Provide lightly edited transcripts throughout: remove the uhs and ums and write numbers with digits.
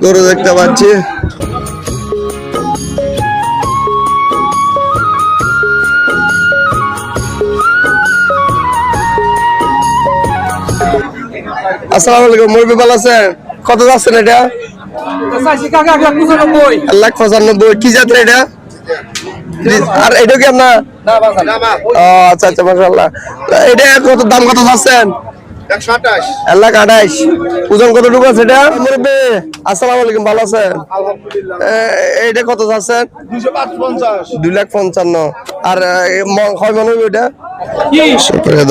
গরু দেখতে পাচ্ছি। আসসালামু আলাইকুম, মুরব্বি ভালো আছেন? কত যাচ্ছেন এটা? 1,95,000। কি জাতের এটা? আর এটা কি আপনার? আচ্ছা আচ্ছা, মাশাআল্লাহ। এটা কত দাম, কত যাচ্ছেন? 128। 1,28,000। ওজন কতটুকু আছে এটা? মুরব্বি আসসালামু আলাইকুম, ভালো আছেন? এইটা কত যাচ্ছেন? 2,55,000। আর হয় মনে হবে ওইটা?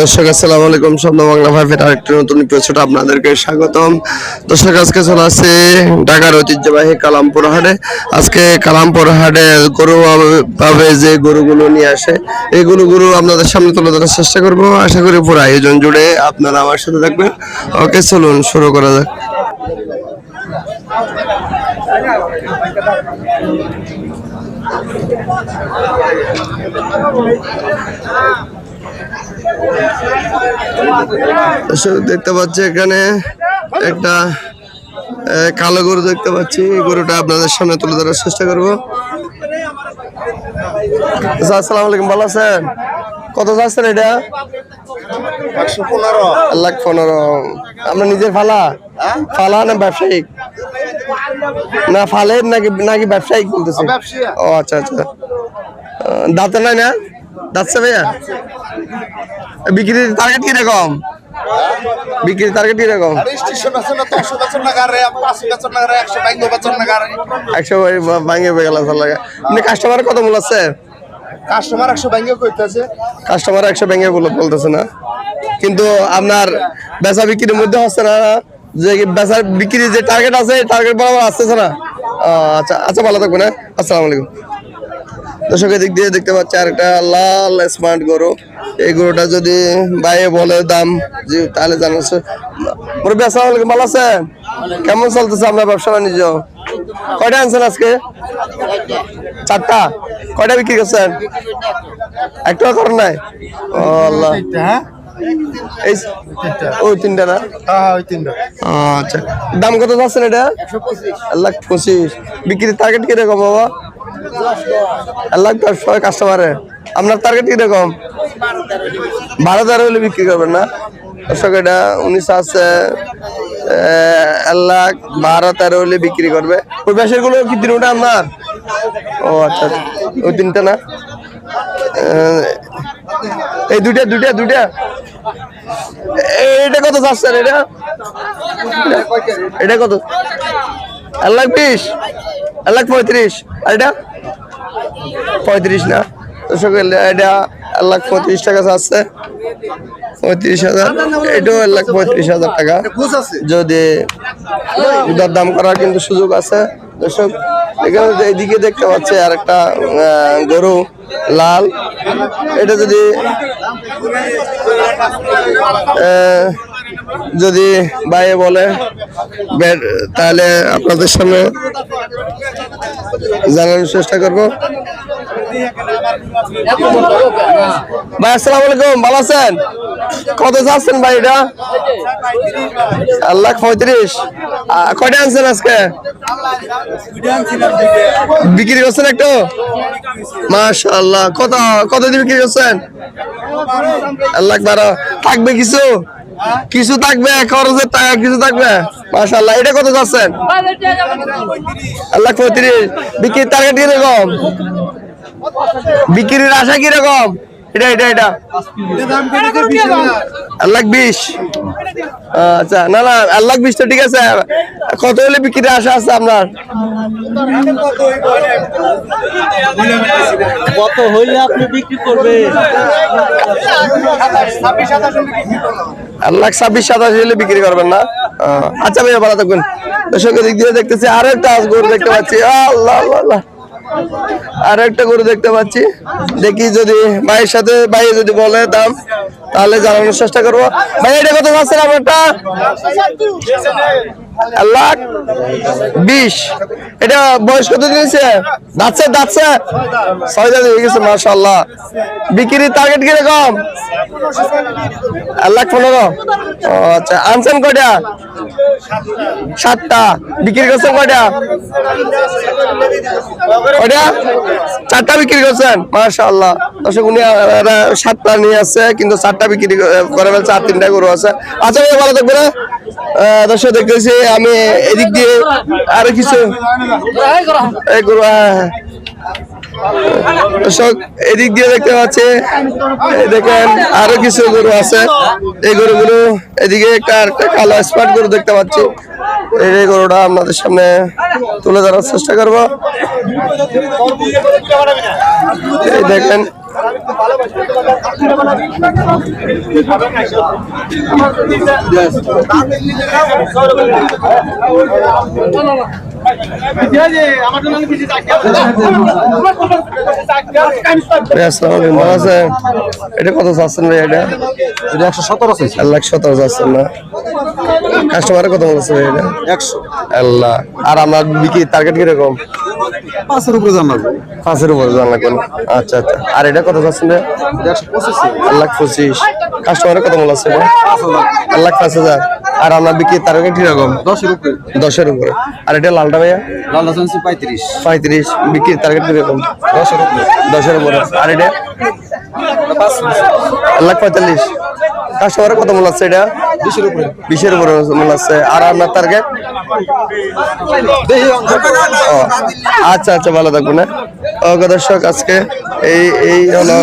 দর্শক আসসালামু আলাইকুম, স্বপ্ন বাংলা ভাইয়ের আরেকটি নতুন এপিসোড আপনাদেরকে স্বাগতম। দর্শক আজকে চলে আসছে ঢাকার ঐতিহ্যবাহী কালামপুর হাটে। আজকে কালামপুর হাটে গরু ভাবে যে গরুগুলো নিয়ে আসে এইগুলো গরু আপনাদের সামনে তুলে ধরার চেষ্টা করবো। আশা করি পুরো আয়োজন জুড়ে আপনারা আমার সাথে থাকবেন। ওকে, চলুন শুরু করা যাক। দেখতে পাচ্ছি এখানে একটা কালো গরু দেখতে পাচ্ছি। এই গরুটা আপনাদের সামনে তুলে ধরার চেষ্টা করবো। আসসালামু আলাইকুম, ভালো আছেন? কত যাচ্ছেন এটা? 1,15,000। আপনার নিজের ফালা ফালা না ব্যবসায়িক? না ফালের নাকি ব্যবসায়িক বলতেছে? ও আচ্ছা আচ্ছা। দাঁতে নাই না? দাঁতছে ভাইয়া? বিক্রির টার্গেট কিরকম? বিক্রির টার্গেট কিরকম? 100 ভাঙে গেল। কাস্টমার কত মূল আছে? কাস্টমার 100 ব্যাংকে কইতাছে। কাস্টমার 100 ব্যাংকে বলতেছে না, কিন্তু আপনার বেচা বিক্রির মধ্যে হচ্ছে না। যে বেচা বিক্রির যে টার্গেট আছে টার্গেট বরাবর আসতেছে না। আচ্ছা আচ্ছা, ভালো থাকবেন। আসসালামু আলাইকুম। দর্শকের দিক দিয়ে দেখতে পাচ্ছি আরেকটা লাল স্মার্ট গরু। এই গরুটা যদি বাইরে বলে দাম যে তাহলে জানাচ্ছে। মুরব্বি আসসালামু আলাইকুম, ভালো আছেন? কেমন চলতেছে আপনার ব্যবসা বাণিজ্য? কয়টা আনছেন আজকে? 4টা। কয়টা বিক্রি করছেন? একটাও করেন নাই? ও আল্লাহ, এই ওই 3টা না? আচ্ছা, দাম কত যাচ্ছেন এটা? 1,25,000। বিক্রির টার্গেট কিরকম বাবা? 1,10,000 কাস্টমারে। আপনার টার্গেট কিরকম? 12,000 হলে বিক্রি করবেন না? দর্শক এটা 19 আছে, 1,12,000 হলে বিক্রি করবে। ওই ব্যাসের গুলো কি তিনটা আপনার? ও আচ্ছা, ওই 3টা না? এই দুইটা। এটা কত চাচ্ছেন? এটা কত? 1,20,000, 1,35,000। আর এটা 35 না? দর্শক এটা 1,35,000 টাকা চাচ্ছে। 35,000। এটাও 1,35,000 টাকা। যদি দাম করার কিন্তু সুযোগ আছে। দর্শক এখানে এইদিকে দেখতে পাচ্ছি আর একটা গরু লাল। এটা যদি বাইরে বলে তাহলে আপনাদের সামনে জানানোর চেষ্টা করবো। ভাই আসসালামু আলাইকুম, ভালো আছেন? কত যাচ্ছেন ভাই এটা? 1,35,000। কয়টা আনছেন আজকে? বিক্রি করছেন একটু? মাশাআল্লাহ। কত দিয়ে বিক্রি করছেন? 1,12,000। থাকবে কিছু থাকবে, খরচের টাকা কিছু থাকবে। মাশাআল্লাহ। এটা কত যাচ্ছেন? 1,35,000। বিক্রির টার্গেট কিরকম? বিক্রির আশা কিরকম? এটা 1,20,000। আচ্ছা, না 1,20,000 তো ঠিক আছে। কত হলে বিক্রির আশা আছে আপনার? কত হইলে আপনি বিক্রি করবেন? 1,26,000-1,27,000 হলে বিক্রি করবেন না? আচ্ছা ভাইয়া, ভালো থাকবেন। দর্শকের দিক দিয়ে দেখতেছি আরো একটা গরু দেখতে পাচ্ছি। আল্লাহ আল্লাহ, আরো একটা গরু দেখতে পাচ্ছি। দেখি যদি ভাইয়ের সাথে ভাইয়ে যদি বলে দাম তাহলে জানানোর চেষ্টা করবো। ভাই এটা কত যাচ্ছেন আপনারটা? 1,20,000 এটা বয়স কত দিয়েছে? দাঁতছে 6 দাঁত হয়ে গেছে মাশাআল্লাহ। বিক্রির টার্গেট কিরকম? 1,15,000। আচ্ছা, আনছেন কয়টা? 7টা। বিক্রি করছেন কয়টা? কয়টা? 4টা বিক্রি করছেন মাশাআল্লাহ। দর্শক উনি 7টা নিয়ে আসছে, কিন্তু 4টা বিক্রি করে ফেলছে, আর 3টা গরু আছে। আচ্ছা ভাই, ভালো থাকবে না? দর্শক দেখতেছি আমি এদিক দিয়ে আরো কিছু এই গরু, দর্শক এদিক দিয়ে দেখতে পাচ্ছি, দেখেন আরো কিছু গরু আছে। এই গরুগুলো এদিকে একটা কালো স্পট গরু দেখতে পাচ্ছি। এই গরুটা আপনাদের সামনে তুলে ধরার চেষ্টা করবো। এই দেখেন এটা কত চাচ্ছেন ভাই? এটা 1,17 চাচ্ছেন না? কাস্টমারের কত বলছে ভাই? এটা 100। আল্লাহ। আর আপনার বিক্রি টার্গেট কিরকম? 5-এর উপরে জানাবো। 5-এর উপরে জানলাম। আচ্ছা আচ্ছা। আর এটা কত চাচ্ছেন? 1,25,000। কাস্টমারের কত বলছে এটা? 1,05,000। আর আপনার বিক্রি টার্গেট কিরকম? 10-এর উপরে। 10-এর উপরে। আর এটা লালটা ভাইয়া? লালটা জানছি 35। 35। বিক্রির টার্গেট কিরকম? 10-এর উপরে। 10-এর উপরে। আর এটা 1,45,000। কাস্টমারের কত মূল্য আছে এটা? 20-এর উপরে। 20-এর উপরে মূল্য আছে। আর আপনার টার্গেট? আচ্ছা আচ্ছা, ভালো থাকবেন না? ওকে দর্শক, আজকে এই হলো,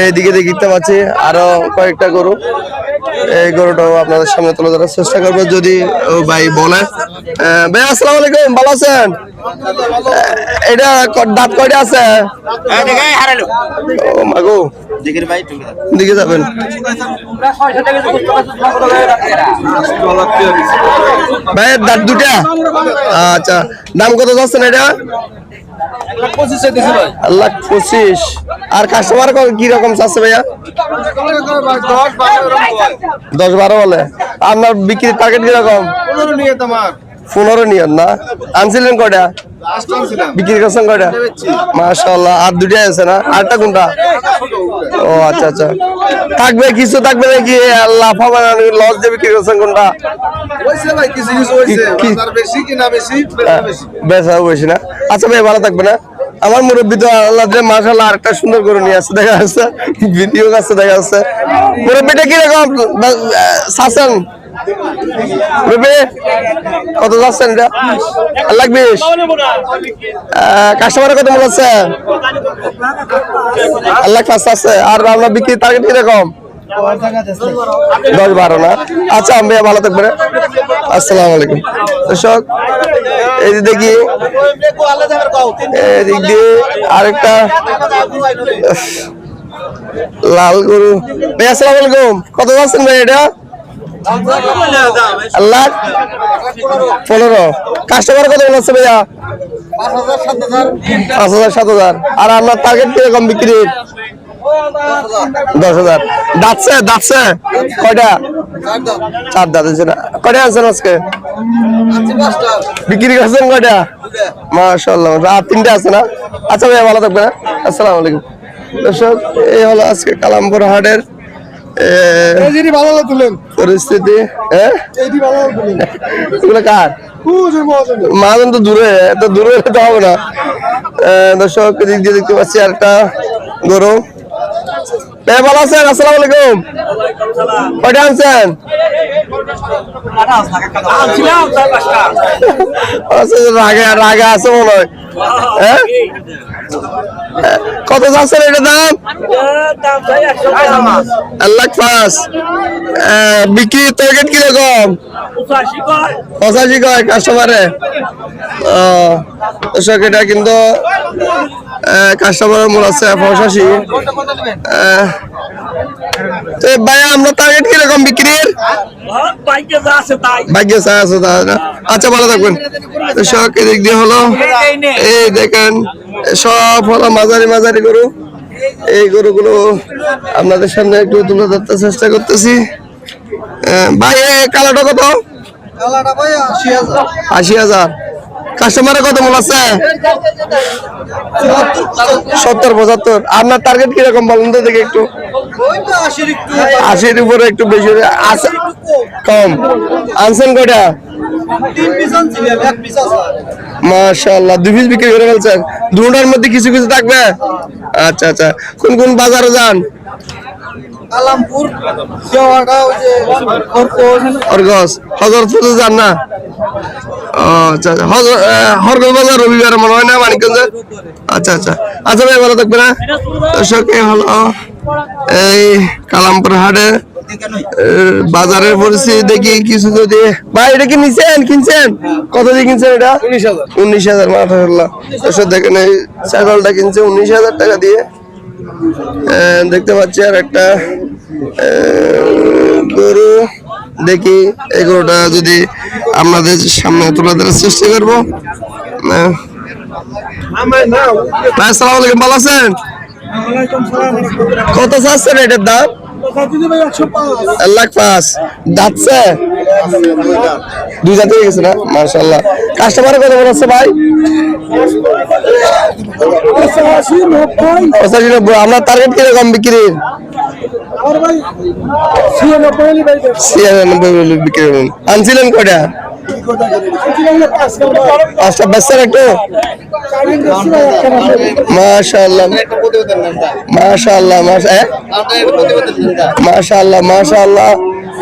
এইদিকে দেখতে পাচ্ছি আরো কয়েকটা গরু। এই গরুটাও আপনাদের সামনে তুলে ধরার চেষ্টা করবো যদি ভাই বলে। ভাই আসসালামু আলাইকুম, ভালো আছেন? এটা দাঁত কয়টা আছে? ও মাগো, দিকে যাবেন। ভাইয়ের দাঁত 2টা? আচ্ছা, দাম কত যাচ্ছেন এটা? 1,25,000। আর কাস্টমার কি রকম চাচ্ছে ভাইয়া? 10-12 বলে। আপনার বিক্রির টার্গেট কিরকম? 15 নিয়ন না? আনছিলেন কয়টা? বিক্রি করছেন কয়টা? মাশাআল্লাহ। আর 2টাই আছে না? আরটা কোনটা? ও আচ্ছা আচ্ছা। থাকবে কিছু, থাকবে নাকি লাফাবা লস দিয়ে বিক্রি করছেন কোনটা? বেচা বেশি না? আচ্ছা ভাই, ভালো থাকবে না? আমার মুরব্বী তো আল্লাহ মাশাআল্লাহ আরেকটা সুন্দর করে নিয়ে আসছে, দেখা যাচ্ছে ভিডিও কাছে দেখা যাচ্ছে। মুরব্বীটা কিরকম শাসন? মুরব্বী কত যাচ্ছেন এটা? 1,20,000। কাস্টমারের কত মনে হচ্ছে? 1,05,000 আছে। আর আপনার বিক্রির টার্গেট কিরকম? 10-12 না? আচ্ছা ভাইয়া, ভালো থাকবেন। আসসালামু আলাইকুম। দর্শক এই দেখি এদিক দিয়ে আরেকটা লাল গরু। ভাই আসসালামু আলাইকুম, কত যাচ্ছেন ভাই এটা? 1,15,000। কাস্টমার কত বলছে ভাইয়া? 5,000-7,000। আর আপনার টার্গেট কিরকম বিক্রির? 10,000। দাঁতছে কয়টা? 4 দাঁত আছে না? কয়টা আনছেন আজকে? বিক্রি করছেন কয়টা? মাশাআল্লাহ। আর 3টা আছে না? আচ্ছা ভাইয়া, ভালো থাকবেন। আসসালামু আলাইকুম। দর্শক এই হলো আজকে কালামপুর হাটের পরিস্থিতি। এগুলো কার? মাজন তো দূরে, এত দূরে তো হবে না। দর্শক দিক দিয়ে দেখতে পাচ্ছি আরেকটা গরু। ভালো আছেন? আসসালামু আলাইকুম। কয়টা আনছেন? রাগে আছে মনে হয়। হ্যাঁ, কত যাচ্ছেন এটা দাম? 1,05,000। বিক্রির টার্গেট কিরকম? 85 কয় কাস্টমারে? দর্শক এটা কিন্তু কাস্টমারের মূল আছে 85। ভাইয়া আপনার টার্গেট কিরকম বিক্রির? ভাগ্যে চা আছে তাহলে। আচ্ছা, ভালো থাকবেন। দর্শক এদিক দিয়ে হলো, এই দেখেন সব হলো মাঝারি গরু। এই গরুগুলো আপনাদের সামনে একটু তুলে ধরতে চেষ্টা করতেছি। ভাই কালোটা কত? কালাটা ভাই 80,000 80,000। কাস্টমারে কত মূল আছে? 70-75। আপনার টার্গেট কিরকম বলেন তো দেখি একটু। ওই তো 80 একটু 80-র উপরে একটু বেশি আছে, কম আনছেন কয়টা? 3 পিস আনছিল, এক পিস আছে। মাশাআল্লাহ 2 পিস বিক্রি করে ফেলছেন। দুটার মধ্যে কিছু কিছু থাকবে। আচ্ছা আচ্ছা, কোন কোন বাজারে যান? আলামপুর দেওয়াটা ওই যে হরগজ হজরতপুর যান না? ও আচ্ছা আচ্ছা, হরগজ বাজার রবিবার মনে হয় না মানিকগঞ্জে? আচ্ছা আচ্ছা আচ্ছা ভাই, ভালো থাকবে না দর্শক। এই হলো এই কালামপুর হাটে বাজারের পরিস্থিতি দেখি কিছু যদি। ভাই এটা কি নিছেন, কিনছেন? কত দিয়ে কিনছেন এটা? 19,000। মাশাআল্লাহ দর্শক দেখেন, এই ছাগলটা কিনছে 19,000 টাকা দিয়ে। দেখতে পাচ্ছি আর একটা গরু, দেখি এই গরুটা যদি আপনাদের সামনে তুলে ধরার চেষ্টা করবো। ভাই আসসালামু আলাইকুম, ভালো আছেন? কত চাচ্ছেন এটার দাম? 1,05,000। যাচ্ছে 2 জাতি হয়ে গেছে না? মাশাআল্লাহ। কাস্টমার কত বলছে ভাই? 85-90। আপনার টার্গেট কিরকম বিক্রির? 96 বিক্রি করুন। আনছিলেন কয়টা? 5টা বেচছেন একটু? মাশাআল্লাহ মাশাআল্লাহ মাশাআল্লাহ মাশাআল্লাহ।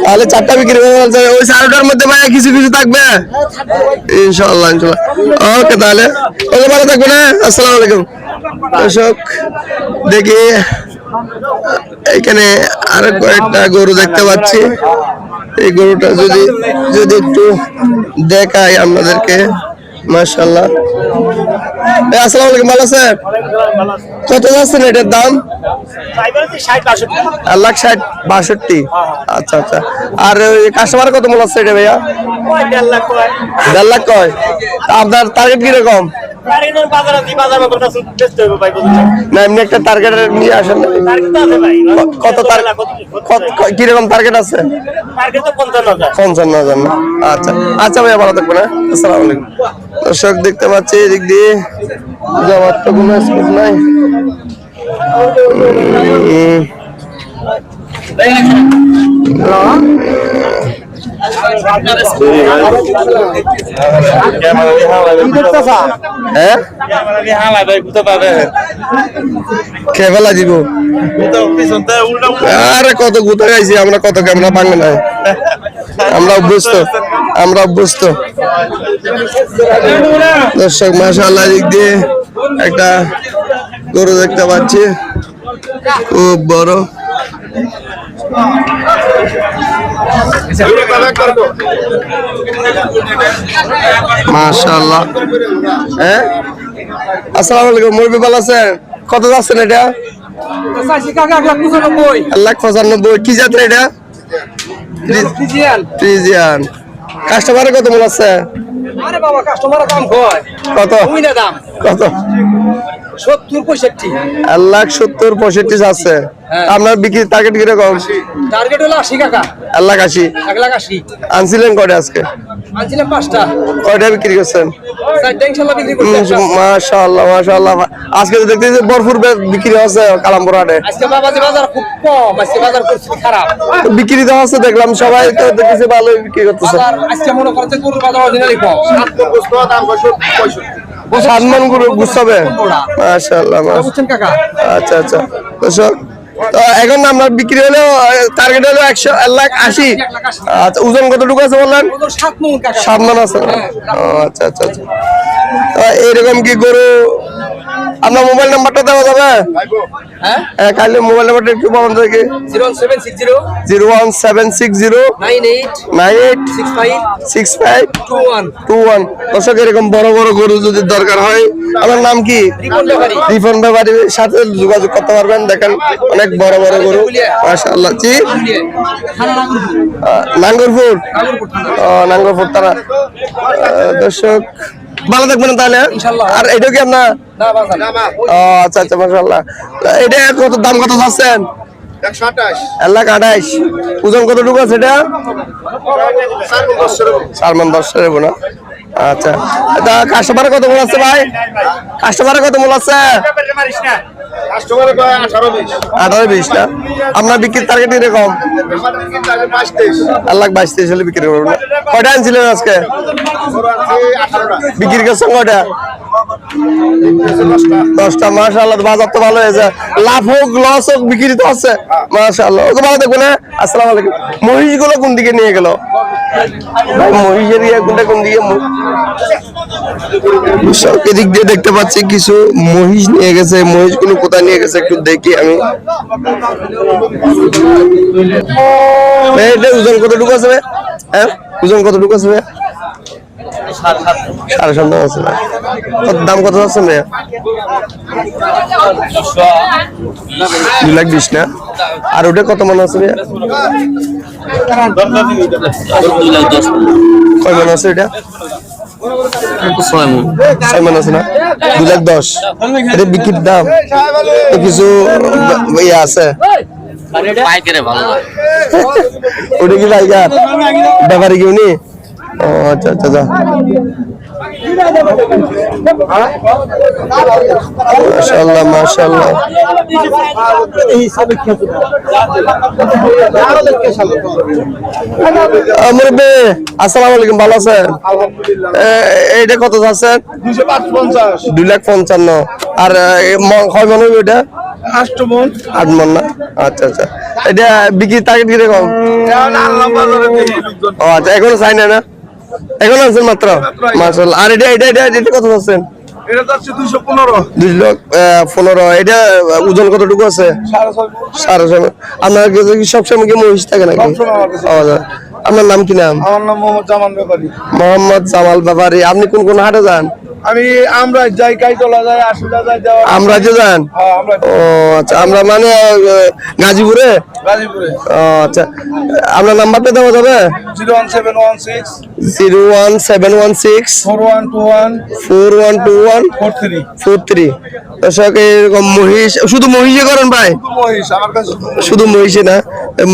তাহলে 4টা বিক্রি করে ফেলছেন। ওই 4টার মধ্যে ভাই কিছু কিছু থাকবে ইনশাআল্লাহ ইনশাআল্লাহ। ওকে তাহলে ওকে, ভালো থাকবেন। আসসালামু আলাইকুম দর্শক। দেখি এখানে আরো কয়েকটা গরু দেখতে পাচ্ছি। এই গরুটা যদি যদি একটু দেখাই আপনাদেরকে। মাশাআল্লাহ। আসসালামু আলাইকুম, ভালো আছেন? কত যাচ্ছেন এটার দাম? 1,60,62। আচ্ছা আচ্ছা। আর ওই কাস্টমার কত মূল আছে এটা ভাইয়া? 1.5 লাখ কয়? আপনার টার্গেট কিরকম? না এমনি একটা টার্গেট নিয়ে আসেন। কত কিরকম টার্গেট আছে? 55,000 না? আচ্ছা আচ্ছা ভাইয়া, ভালো থাকবেন। আসসালামু আলাইকুম দর্শক। দেখতে পাচ্ছি এদিক দিয়ে যাওয়ার তো কোনো স্কোপ নাই। খেলা দিব। আরে কত গুতা গাইছি আমরা, কত ক্যামেরা ভাঙে নাই, আমরা অভ্যস্ত, আমরা অভ্যস্ত দর্শক। মাশাআল্লাহ দিক দিয়ে একটা গরু দেখতে পাচ্ছি, খুব বড়। মাশাআল্লাহ। হ্যাঁ আসসালামু আলাইকুম, মুরব্বি ভালো আছেন? কত যাচ্ছেন এটা? 1,95,000। কি জাতের এটা? ফ্রিজিয়ান। কাস্টমারে কত মূল আছে? আরে বাবা, কাস্টমার দাম কয় কত? ওই না দাম কত? 70-65। 1,70,65 আছে। আপনার বিক্রি টার্গেট কিরকম? টার্গেট হলো 80 কাকা। 1,80,000। 1,80,000 আনছিলেন কয়টা আজকে? আনছিলাম 5টা। কয়টা বিক্রি করছেন? 4টা ইনশাআল্লাহ বিক্রি করতে। মাশাআল্লাহ মাশাআল্লাহ। আজকে তো দেখতেছি ভরপুর বিক্রি হচ্ছে কালামপুর হাটে। আজকে বাবাজি বাজার খুব কম, আজকে বাজার পরিস্থিতি খারাপ। বিক্রি তো হচ্ছে, দেখলাম সবাই তো দেখতেছি ভালোই বিক্রি করতেছে। বাজার আজকে মনে করতে গরুর বাজার অরিজিনালি কম। 7 মণ গরু গুছাবে। মাশাআল্লাহ বুঝছেন কাকা? আচ্ছা আচ্ছা দর্শক, তো এখন আপনার বিক্রি হলো টার্গেট হলো 1,80,000। আচ্ছা, ওজন কতটুকু আছে বললেন? 7 মণ কাকা। 7 মণ আছে। আচ্ছা আচ্ছা আচ্ছা। তো এইরকম কি গরু আপনার মোবাইল নাম্বারটা দেওয়া যাবে? হ্যাঁ কাইলে মোবাইল নাম্বারটা একটু বলুন দেখি। 01760 01760 986521। দর্শক, এরকম বড় বড় গরু যদি দরকার হয়, আমার নাম কি? রিপন ব্যাপারীর সাথে যোগাযোগ করতে পারবেন। দেখেন অনেক বড় বড় গরু মাশাআল্লাহ। জি নাঙ্গরপুর, নাঙ্গরপুর তারা। দর্শক ভালো থাকবেন তাহলে। আর এটা কি আপনার? আচ্ছা আচ্ছা মাশাআল্লাহ। এটা কত দাম, কত চাচ্ছেন? 1,28,000 ওজন কতটুকু আছে এটা 4 মণ 10 রেবো না আচ্ছা এটা কাস্টমারে কত মূল আছে ভাই কাস্টমারে কত মূল আছে 18-20 না আপনার বিক্রির টার্গেট এরকম 1,22,000 হলে বিক্রি করবো না কয়টা আনছিলেন আজকে বিক্রি করছেন কয়টা 10টা মাশাআল্লাহ বাজার তো ভালো হয়েছে লাভ হোক লস হোক বিক্রি তো আছে মাশাআল্লাহ ওকে ভালো দেখুন আসসালামু আলাইকুম মহিষ গুলো কোন দিকে নিয়ে গেল মহিষের কোন দিকে এদিক দিয়ে দেখতে পাচ্ছি কিছু মহিষ নিয়ে গেছে মহিষ গুলো কোথায় নিয়ে গেছে একটু দেখি আমি এটা ওজন কতটুকু আছে হ্যাঁ ওজন কতটুকু আছে 7.5 আছে না দাম কত আছে না 2,20,000 না আর ওটা কত মন আছে কয় মন আছে এটা 6 মন আছে না 2,10,000 এটা বিক্রির দাম কিছু ইয়ে আছে ওটা কি পাইকার ব্যাপারে কেউ নেই ও আচ্ছা আচ্ছা যা মাশাআল্লাহ মাশাআল্লাহ মুরব্বি আসসালামু আলাইকুম ভালো আছেন এইটা কত আছেন 2,55,000 আর কয় মন হইব এটা 8 মন না আচ্ছা আচ্ছা এটা বিক্রির টার্গেট কিরকম ও আচ্ছা এখনো চাই না এখন আছেন মাত্র মাশাআল্লাহ আর এটা কত আছেন এটা যাচ্ছে 2,15,000 এটা ওজন কতটুকু আছে 6.5 আপনার কাছে কি সবসময় কি মহিষ থাকে নাকি আপনার নাম কি নাম আমার নাম মোহাম্মদ জামান ব্যাপারী মোহাম্মদ জামাল ব্যাপারী আপনি কোন কোন হাটে যান আমি আমরা যাই কাইতলা যাই আশুলা যাই আমরা যে যান ও আচ্ছা আমরা মানে গাজীপুরে ও আচ্ছা আপনার নাম্বারটা দেওয়া যাবে 01716 4121 দর্শক এরকম মহিষ শুধু মহিষে করেন ভাই শুধু মহিষে না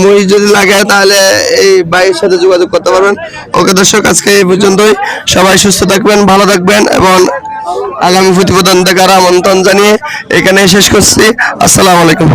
মহিষ যদি লাগে তাহলে এই ভাইয়ের সাথে যোগাযোগ করতে পারবেন ওকে দর্শক আজকে এই পর্যন্তই সবাই সুস্থ থাকবেন ভালো থাকবেন এবং আগামী প্রতিবেদন দেখার আমন্ত্রণ জানিয়ে এখানে শেষ করছি আসসালামু আলাইকুম